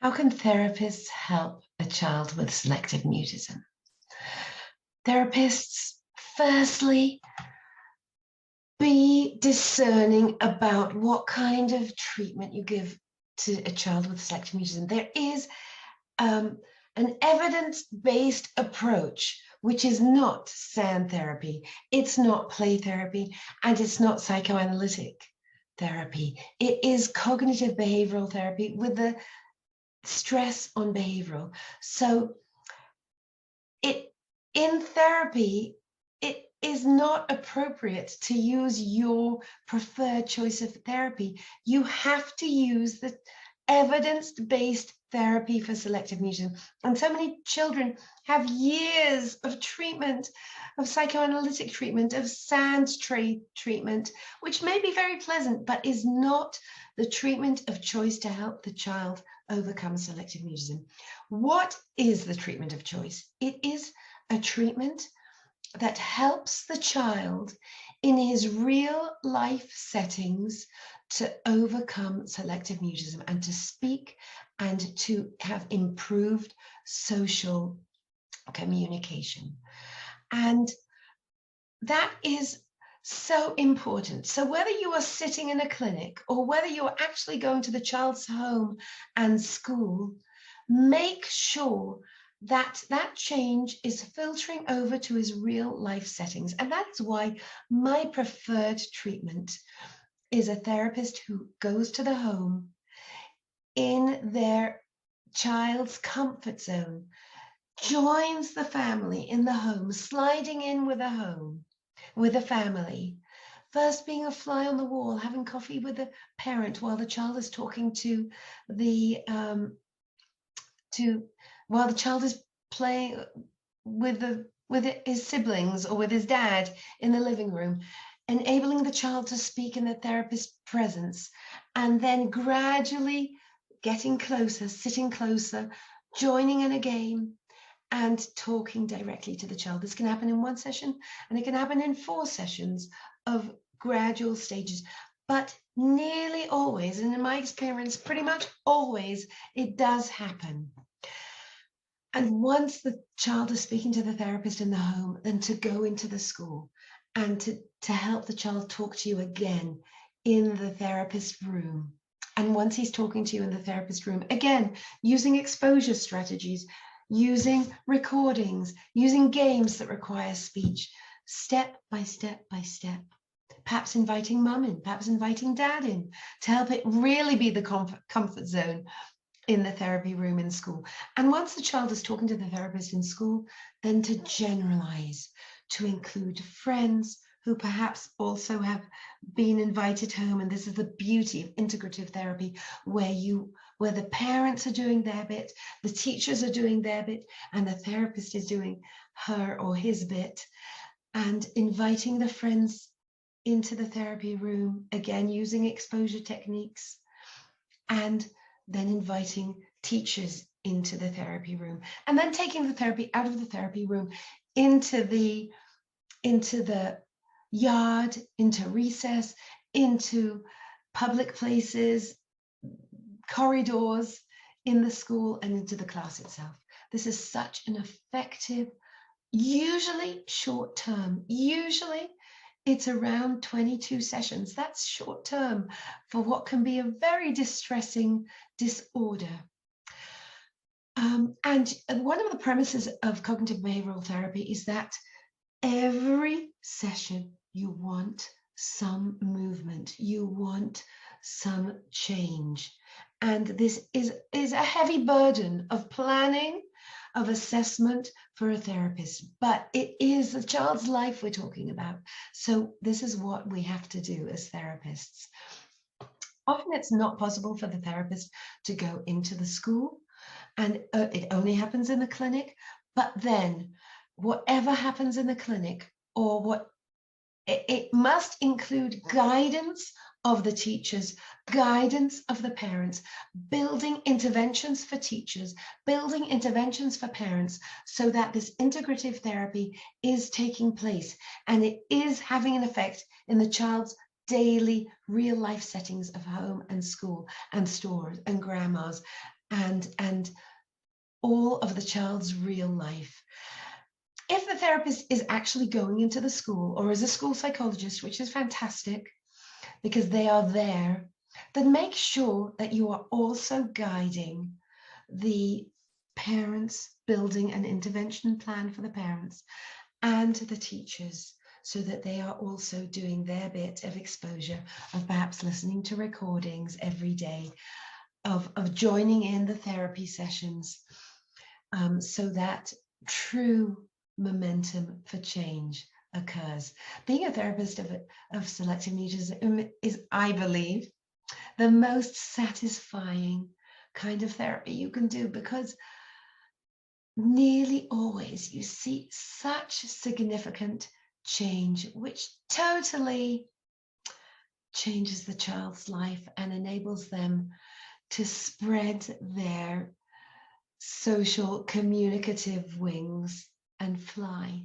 How can therapists help a child with selective mutism? Therapists, firstly, be discerning about what kind of treatment you give to a child with selective mutism. There is an evidence-based approach, which is not sound therapy, it's not play therapy, and it's not psychoanalytic therapy. It is cognitive behavioral therapy with the stress on behavioral. So in therapy, it is not appropriate to use your preferred choice of therapy. You have to use the evidence-based therapy for selective mutism. And so many children have years of treatment, of psychoanalytic treatment, of sound treatment, which may be very pleasant, but is not the treatment of choice to help the child overcome selective mutism. What is the treatment of choice? It is a treatment that helps the child in his real life settings to overcome selective mutism and to speak and to have improved social communication. And that is so important. So whether you are sitting in a clinic or whether you're actually going to the child's home and school, make sure that that change is filtering over to his real life settings. And that's why my preferred treatment is a therapist who goes to the home in their child's comfort zone, joins the family in the home, sliding in with a family, first being a fly on the wall, having coffee with the parent while the child is talking to the while the child is playing with his siblings or with his dad in the living room, enabling the child to speak in the therapist's presence, and then gradually getting closer, sitting closer, joining in a game, and talking directly to the child. This can happen in one session, and it can happen in 4 sessions of gradual stages. But nearly always, and in my experience, pretty much always, it does happen. And once the child is speaking to the therapist in the home, then to go into the school and to help the child talk to you again in the therapist room. And once he's talking to you in the therapist room, again, using exposure strategies, using recordings, using games that require speech, step by step by step. Perhaps inviting mum in, perhaps inviting dad in to help it really be the comfort zone in the therapy room in school. And once the child is talking to the therapist in school, then to generalize, to include friends who perhaps also have been invited home. And this is the beauty of integrative therapy, where the parents are doing their bit, the teachers are doing their bit, and the therapist is doing her or his bit, and inviting the friends into the therapy room, again, using exposure techniques, and then inviting teachers into the therapy room, and then taking the therapy out of the therapy room into the yard, into recess, into public places, corridors in the school, and into the class itself. This is such an effective, usually short term, usually it's around 22 sessions. That's short term for what can be a very distressing disorder. And one of the premises of cognitive behavioral therapy is that every session you want some movement, you want some change. And this is a heavy burden of planning, of assessment for a therapist, but it is the child's life we're talking about. So this is what we have to do as therapists. Often it's not possible for the therapist to go into the school, and it only happens in the clinic. But then whatever happens in the clinic, or what it must include guidance of the teachers, guidance of the parents, building interventions for teachers, building interventions for parents, so that this integrative therapy is taking place and it is having an effect in the child's daily real life settings of home and school and stores and grandmas and all of the child's real life. If the therapist is actually going into the school or is a school psychologist, which is fantastic because they are there, then make sure that you are also guiding the parents, building an intervention plan for the parents and the teachers, so that they are also doing their bit of exposure, of perhaps listening to recordings every day, of joining in the therapy sessions, so that true momentum for change occurs. Being a therapist of selective mutism is, I believe, the most satisfying kind of therapy you can do, because nearly always you see such significant change, which totally changes the child's life and enables them to spread their social communicative wings and fly.